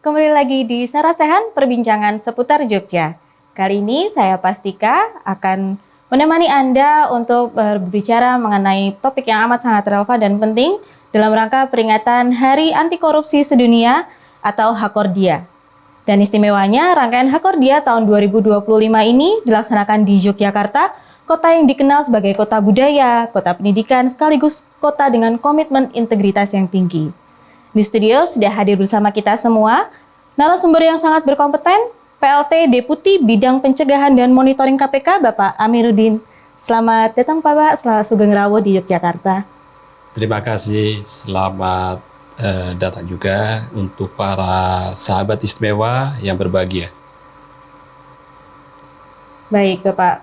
kembali lagi di Sarasehan Perbincangan seputar Jogja. Kali ini saya Pastika akan menemani Anda untuk berbicara mengenai topik yang amat sangat relevan dan penting dalam rangka peringatan Hari Anti Korupsi Sedunia atau Hakordia. Dan istimewanya, rangkaian Hakordia tahun 2025 ini dilaksanakan di Yogyakarta, kota yang dikenal sebagai kota budaya, kota pendidikan, sekaligus kota dengan komitmen integritas yang tinggi. Di studio sudah hadir bersama kita semua, narasumber yang sangat berkompeten, PLT Deputi Bidang Pencegahan dan Monitoring KPK, Bapak Amiruddin. Selamat datang Pak, Selamat Sugeng Rawo di Yogyakarta. Terima kasih, selamat datang juga untuk para sahabat istimewa yang berbahagia. Baik Bapak,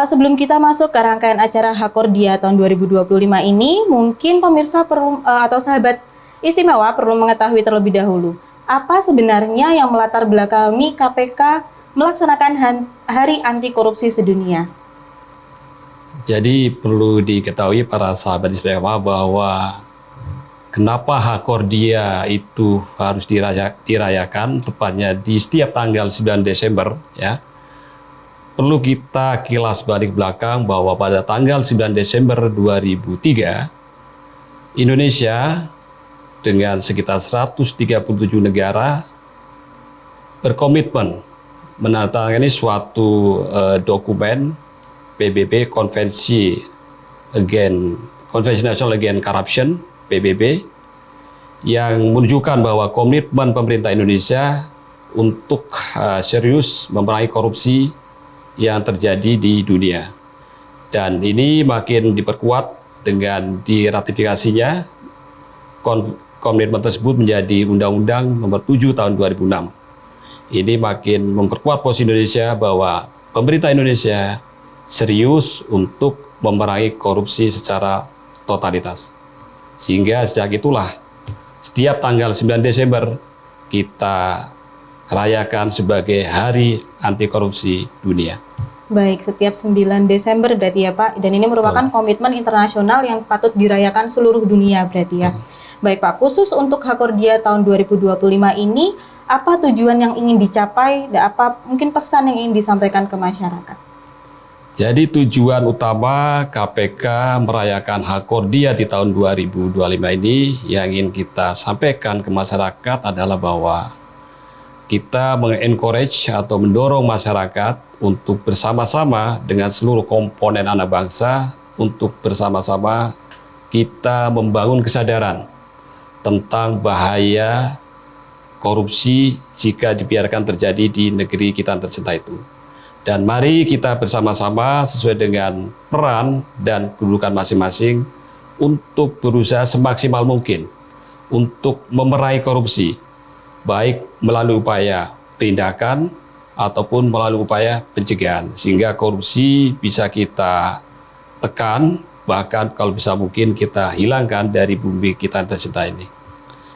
sebelum kita masuk ke rangkaian acara Hakordia tahun 2025 ini, mungkin pemirsa perlu atau sahabat istimewa perlu mengetahui terlebih dahulu, apa sebenarnya yang melatar belakangi KPK melaksanakan Hari Anti Korupsi Sedunia? Jadi perlu diketahui para sahabat istimewa bahwa kenapa Hakordia itu harus dirayakan tepatnya di setiap tanggal 9 Desember ya. Perlu kita kilas balik belakang bahwa pada tanggal 9 Desember 2003 Indonesia dengan sekitar 137 negara berkomitmen menandatangani suatu dokumen PBB, Convention National Against Corruption PBB, yang menunjukkan bahwa komitmen pemerintah Indonesia untuk serius memerangi korupsi yang terjadi di dunia. Dan ini makin diperkuat dengan diratifikasinya komitmen tersebut menjadi Undang-Undang Nomor 7 Tahun 2006. Ini makin memperkuat posisi Indonesia bahwa pemerintah Indonesia serius untuk memerangi korupsi secara totalitas. Sehingga sejak itulah setiap tanggal 9 Desember kita rayakan sebagai Hari Anti Korupsi Dunia. Baik, setiap 9 Desember berarti ya Pak, dan ini merupakan komitmen internasional yang patut dirayakan seluruh dunia berarti ya. Baik Pak, khusus untuk Hakordia tahun 2025 ini, apa tujuan yang ingin dicapai dan apa mungkin pesan yang ingin disampaikan ke masyarakat? Jadi tujuan utama KPK merayakan Hakordia di tahun 2025 ini yang ingin kita sampaikan ke masyarakat adalah bahwa kita mengencourage atau mendorong masyarakat untuk bersama-sama dengan seluruh komponen anak bangsa untuk bersama-sama kita membangun kesadaran tentang bahaya korupsi jika dibiarkan terjadi di negeri kita tercinta itu. Dan mari kita bersama-sama sesuai dengan peran dan kedudukan masing-masing untuk berusaha semaksimal mungkin untuk memerangi korupsi, baik melalui upaya penindakan ataupun melalui upaya pencegahan, sehingga korupsi bisa kita tekan, bahkan kalau bisa mungkin kita hilangkan dari bumi kita tercinta ini.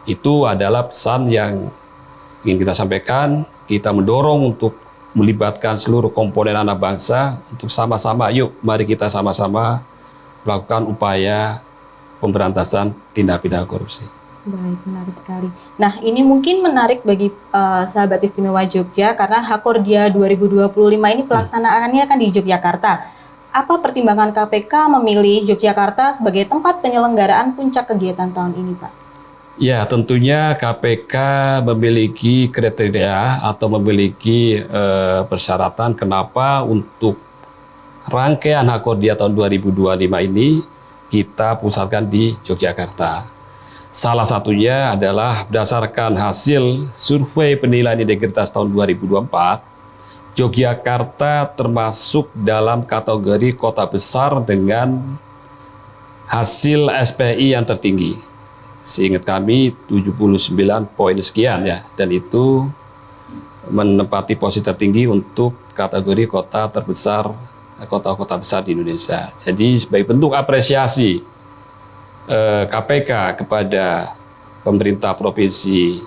Itu adalah pesan yang ingin kita sampaikan. Kita mendorong untuk melibatkan seluruh komponen anak bangsa untuk sama-sama, yuk mari kita sama-sama melakukan upaya pemberantasan tindak pidana korupsi. Baik, menarik sekali. Nah, ini mungkin menarik bagi sahabat istimewa Jogja karena Hakordia 2025 ini pelaksanaannya kan di Yogyakarta. Apa pertimbangan KPK memilih Yogyakarta sebagai tempat penyelenggaraan puncak kegiatan tahun ini, Pak? Ya, tentunya KPK memiliki kriteria atau memiliki persyaratan kenapa untuk rangkaian Hakordia tahun 2025 ini kita pusatkan di Yogyakarta. Salah satunya adalah berdasarkan hasil survei penilaian integritas tahun 2024, Yogyakarta termasuk dalam kategori kota besar dengan hasil SPI yang tertinggi. Seingat kami 79 poin sekian ya, dan itu menempati posisi tertinggi untuk kategori kota terbesar, kota-kota besar di Indonesia. Jadi sebagai bentuk apresiasi KPK kepada pemerintah Provinsi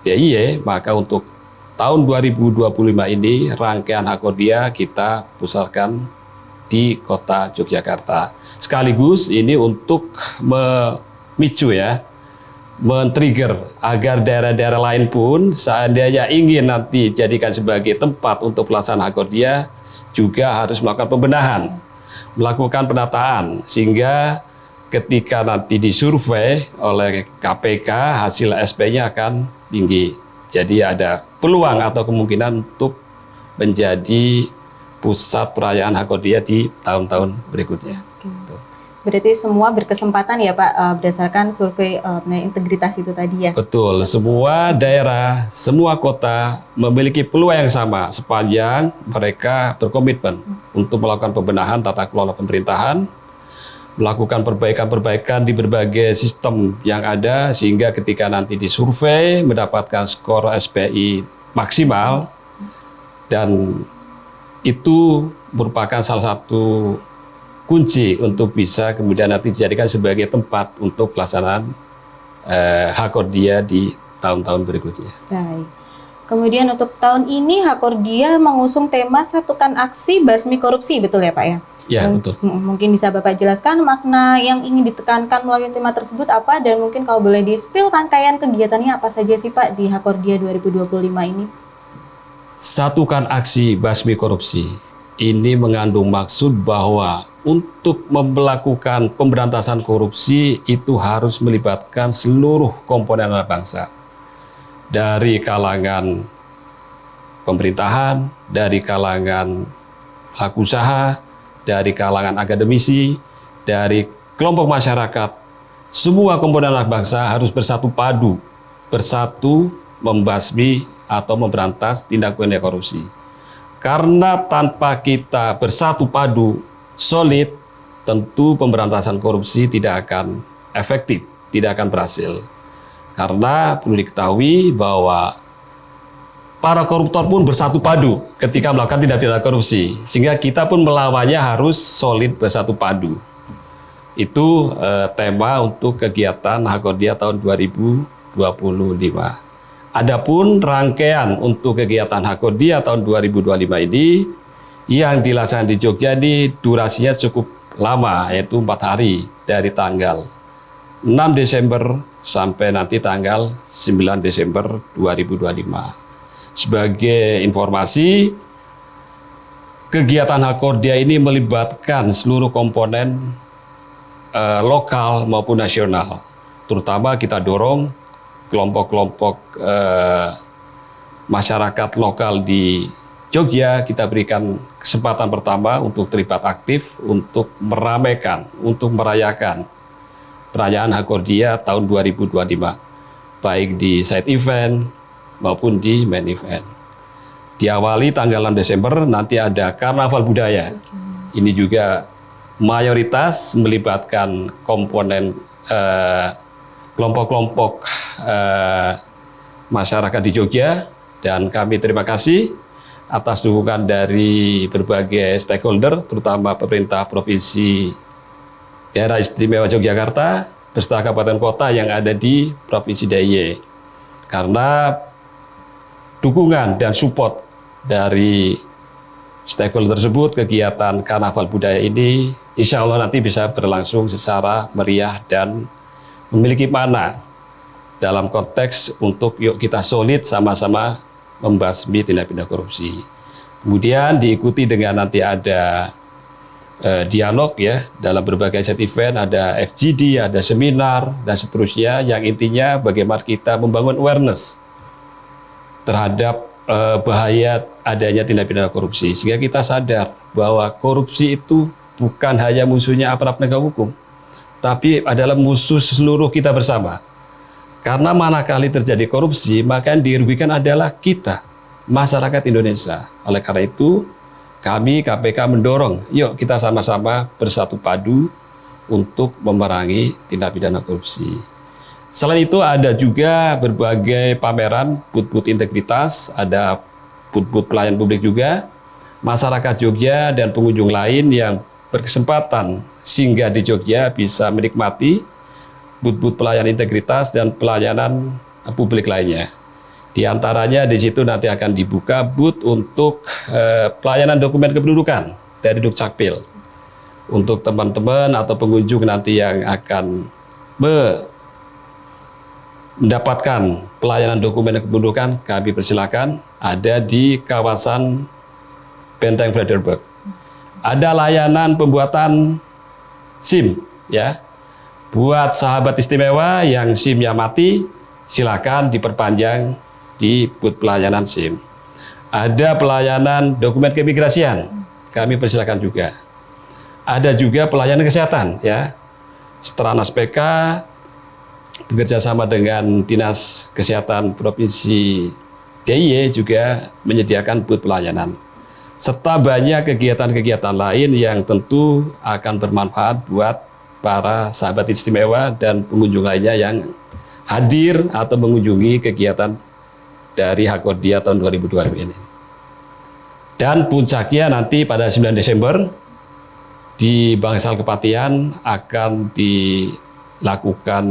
DIY, maka untuk tahun 2025 ini rangkaian Hakordia kita pusatkan di kota Yogyakarta. Sekaligus ini untuk memicu ya men-trigger agar daerah-daerah lain pun seandainya ingin nanti jadikan sebagai tempat untuk pelaksanaan Hakordia juga harus melakukan pembenahan, melakukan penataan, sehingga ketika nanti disurvei oleh KPK hasil SP-nya akan tinggi. Jadi ada peluang atau kemungkinan untuk menjadi pusat perayaan Hakordia di tahun-tahun berikutnya. Berarti semua berkesempatan ya Pak, berdasarkan survei integritas itu tadi ya? Betul, semua daerah, semua kota memiliki peluang yang sama sepanjang mereka berkomitmen untuk melakukan pembenahan tata kelola pemerintahan, melakukan perbaikan-perbaikan di berbagai sistem yang ada, sehingga ketika nanti disurvei mendapatkan skor SPI maksimal, dan itu merupakan salah satu kunci untuk bisa kemudian nanti dijadikan sebagai tempat untuk pelaksanaan Hakordia di tahun-tahun berikutnya. Baik. Kemudian untuk tahun ini Hakordia mengusung tema Satukan Aksi Basmi Korupsi, betul ya Pak ya? Ya, betul. Mungkin bisa Bapak jelaskan makna yang ingin ditekankan melalui tema tersebut apa, dan mungkin kalau boleh di-spill rangkaian kegiatannya apa saja sih Pak di Hakordia 2025 ini? Satukan Aksi Basmi Korupsi ini mengandung maksud bahwa untuk melakukan pemberantasan korupsi itu harus melibatkan seluruh komponen anak bangsa. Dari kalangan pemerintahan, dari kalangan pelaku usaha, dari kalangan akademisi, dari kelompok masyarakat. Semua komponen anak bangsa harus bersatu padu, bersatu membasmi atau memberantas tindak pidana korupsi. Karena tanpa kita bersatu padu, solid, tentu pemberantasan korupsi tidak akan efektif, tidak akan berhasil. Karena perlu diketahui bahwa para koruptor pun bersatu padu ketika melakukan tindak pidana korupsi, sehingga kita pun melawannya harus solid, bersatu padu. Itu tema untuk kegiatan Hakordia tahun 2025. Adapun rangkaian untuk kegiatan Hakordia tahun 2025 ini yang dilaksanakan di Jogja ini durasinya cukup lama, yaitu 4 hari dari tanggal 6 Desember sampai nanti tanggal 9 Desember 2025. Sebagai informasi, kegiatan Hakordia ini melibatkan seluruh komponen lokal maupun nasional. Terutama kita dorong kelompok-kelompok masyarakat lokal di Jogja, kita berikan kesempatan pertama untuk terlibat aktif, untuk meramaikan, untuk merayakan perayaan Hakordia tahun 2025, baik di side event maupun di main event. Diawali tanggal 6 Desember, nanti ada karnaval budaya. Ini juga mayoritas melibatkan komponen kelompok-kelompok masyarakat di Jogja, dan kami terima kasih atas dukungan dari berbagai stakeholder, terutama pemerintah Provinsi Daerah Istimewa Yogyakarta beserta kabupaten kota yang ada di Provinsi DIY. Karena dukungan dan support dari stakeholder tersebut, kegiatan karnaval budaya ini insya Allah nanti bisa berlangsung secara meriah dan memiliki makna dalam konteks untuk yuk kita solid sama-sama membasmi tindak pidana korupsi. Kemudian diikuti dengan nanti ada dialog ya, dalam berbagai set event, ada FGD, ada seminar dan seterusnya, yang intinya bagaimana kita membangun awareness terhadap bahaya adanya tindak pidana korupsi, sehingga kita sadar bahwa korupsi itu bukan hanya musuhnya aparat penegak hukum, tapi adalah musuh seluruh kita bersama. Karena manakala terjadi korupsi, maka yang dirugikan adalah kita, masyarakat Indonesia. Oleh karena itu, kami KPK mendorong, yuk kita sama-sama bersatu padu untuk memerangi tindak pidana korupsi. Selain itu ada juga berbagai pameran, booth-booth integritas, ada booth-booth pelayan publik juga, masyarakat Jogja dan pengunjung lain yang berkesempatan singgah di Jogja bisa menikmati booth-booth pelayan integritas dan pelayanan publik lainnya. Di antaranya di situ nanti akan dibuka booth untuk pelayanan dokumen kependudukan dari Dukcapil. Untuk teman-teman atau pengunjung nanti yang akan mendapatkan pelayanan dokumen kependudukan, kami persilakan ada di kawasan Benteng Frederberg. Ada layanan pembuatan SIM, ya. Buat sahabat istimewa yang SIM-nya mati, silakan diperpanjang di booth pelayanan SIM. Ada pelayanan dokumen keimigrasian, kami persilakan juga. Ada juga pelayanan kesehatan, ya. Stranas PK bekerja sama dengan Dinas Kesehatan Provinsi DIY juga menyediakan booth pelayanan. Serta banyak kegiatan-kegiatan lain yang tentu akan bermanfaat buat para sahabat istimewa dan pengunjung lainnya yang hadir atau mengunjungi kegiatan dari Hakordia tahun 2025 ini. Dan puncaknya nanti pada 9 Desember di Bangsal Kepatihan akan dilakukan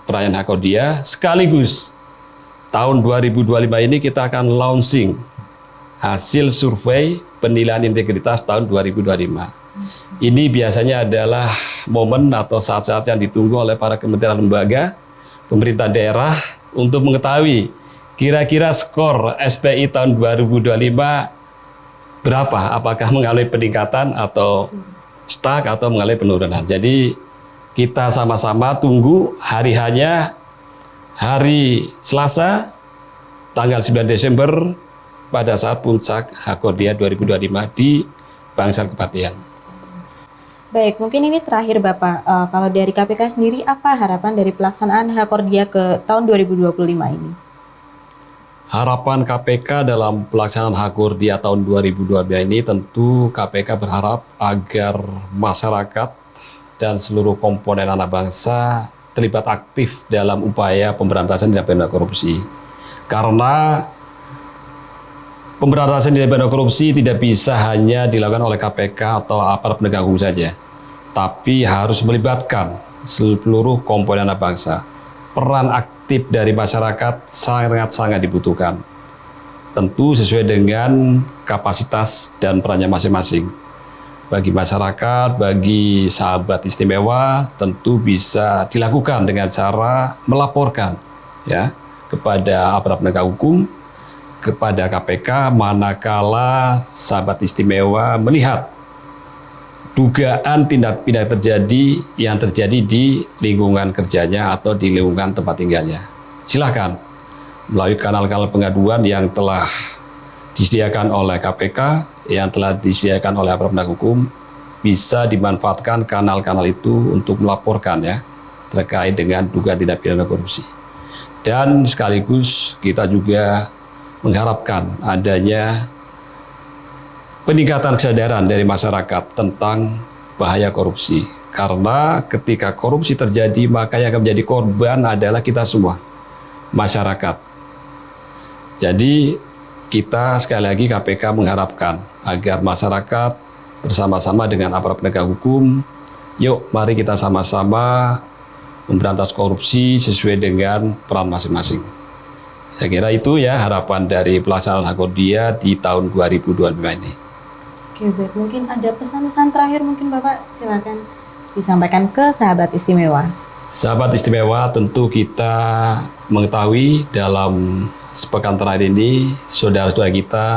perayaan Hakordia, sekaligus tahun 2025 ini kita akan launching hasil survei penilaian integritas tahun 2025. Ini biasanya adalah momen atau saat-saat yang ditunggu oleh para kementerian lembaga, pemerintah daerah untuk mengetahui kira-kira skor SPI tahun 2025 berapa, apakah mengalami peningkatan atau stuck atau mengalami penurunan. Jadi kita sama-sama tunggu hari-hanya hari Selasa tanggal 9 Desember pada saat puncak Hakordia 2025 di Bangsal Kepatihan. Baik, mungkin ini terakhir Bapak, kalau dari KPK sendiri apa harapan dari pelaksanaan Hakordia ke tahun 2025 ini? Harapan KPK dalam pelaksanaan Hakordia tahun 2025 ini tentu KPK berharap agar masyarakat dan seluruh komponen anak bangsa terlibat aktif dalam upaya pemberantasan tindak pidana korupsi. Karena pemberantasan tindak pidana korupsi tidak bisa hanya dilakukan oleh KPK atau aparat penegak hukum saja, tapi harus melibatkan seluruh komponen anak bangsa. Peran aktif dari masyarakat sangat-sangat dibutuhkan. Tentu sesuai dengan kapasitas dan perannya masing-masing. Bagi masyarakat, bagi sahabat istimewa, tentu bisa dilakukan dengan cara melaporkan, ya, kepada aparat penegak hukum, kepada KPK manakala sahabat istimewa melihat dugaan tindak pidana terjadi di lingkungan kerjanya atau di lingkungan tempat tinggalnya. Silakan melalui kanal-kanal pengaduan yang telah disediakan oleh KPK, yang telah disediakan oleh aparat penegak hukum, bisa dimanfaatkan kanal-kanal itu untuk melaporkan, ya, terkait dengan dugaan tindak pidana korupsi. Dan sekaligus kita juga mengharapkan adanya peningkatan kesadaran dari masyarakat tentang bahaya korupsi. Karena ketika korupsi terjadi, maka yang akan menjadi korban adalah kita semua, masyarakat. Jadi kita sekali lagi KPK mengharapkan agar masyarakat bersama-sama dengan aparat penegak hukum, yuk mari kita sama-sama memberantas korupsi sesuai dengan peran masing-masing. Saya kira itu, ya, harapan dari pelaksanaan Hakordia di tahun 2025 ini. Oke, baik. Mungkin ada pesan-pesan terakhir mungkin Bapak, silakan disampaikan ke sahabat istimewa. Sahabat istimewa, tentu kita mengetahui dalam sepekan terakhir ini saudara-saudara kita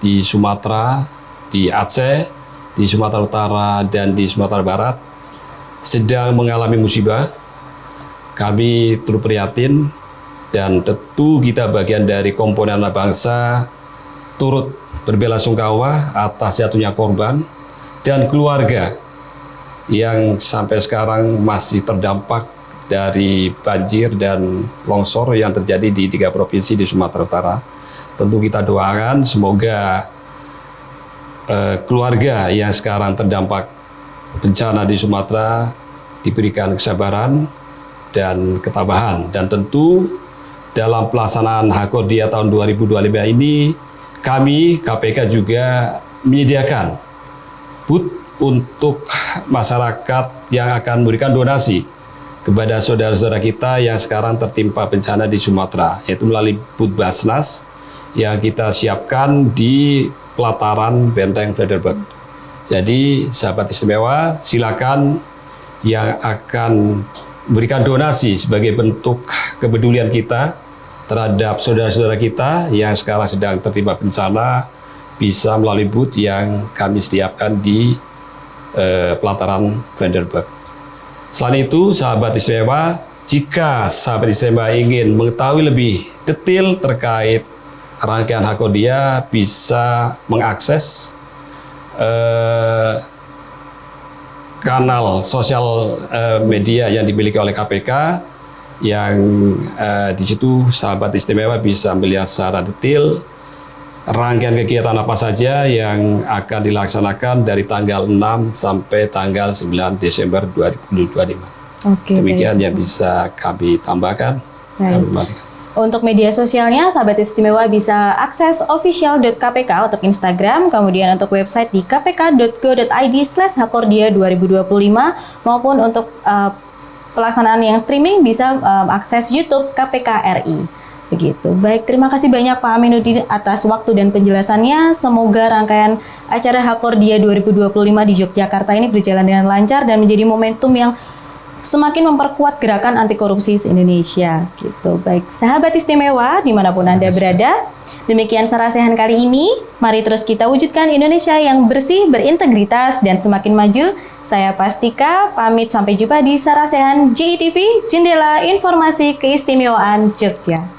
di Sumatera, di Aceh, di Sumatera Utara, dan di Sumatera Barat sedang mengalami musibah. Kami turut prihatin dan tentu kita bagian dari komponen anak bangsa turut berbelasungkawa atas jatuhnya korban dan keluarga yang sampai sekarang masih terdampak dari banjir dan longsor yang terjadi di 3 provinsi di Sumatera Utara. Tentu kita doakan semoga keluarga yang sekarang terdampak bencana di Sumatera diberikan kesabaran dan ketabahan. Dan tentu dalam pelaksanaan Hakordia tahun 2025 ini, kami KPK juga menyediakan booth untuk masyarakat yang akan memberikan donasi kepada saudara-saudara kita yang sekarang tertimpa bencana di Sumatera, yaitu melalui booth Basnas yang kita siapkan di pelataran Benteng Frederberg. Jadi sahabat istimewa, silakan yang akan berikan donasi sebagai bentuk kepedulian kita terhadap saudara-saudara kita yang sekarang sedang tertimpa bencana, bisa melalui booth yang kami sediakan di pelataran Brandenburg. Selain itu, sahabat istimewa, jika sahabat istimewa ingin mengetahui lebih detail terkait rangkaian Hakodia, bisa mengakses kanal sosial media yang dimiliki oleh KPK, yang di situ sahabat istimewa bisa melihat secara detail rangkaian kegiatan apa saja yang akan dilaksanakan dari tanggal 6 sampai tanggal 9 Desember 2025. Oke, demikian yang bisa kami tambahkan. Baik. Untuk media sosialnya, sahabat istimewa bisa akses official.kpk untuk Instagram, kemudian untuk website di kpk.go.id/hakordia 2025, maupun untuk pelaksanaan yang streaming bisa akses YouTube KPK RI. Begitu. Baik, terima kasih banyak Pak Aminuddin atas waktu dan penjelasannya. Semoga rangkaian acara Hakordia 2025 di Yogyakarta ini berjalan dengan lancar dan menjadi momentum yang semakin memperkuat gerakan anti korupsi se-Indonesia. Gitu. Baik, sahabat istimewa dimanapun Anda berada, demikian Sarasehan kali ini. Mari terus kita wujudkan Indonesia yang bersih, berintegritas, dan semakin maju. Saya Pastika, pamit sampai jumpa di Sarasehan JITV, Jendela Informasi Keistimewaan Jogja.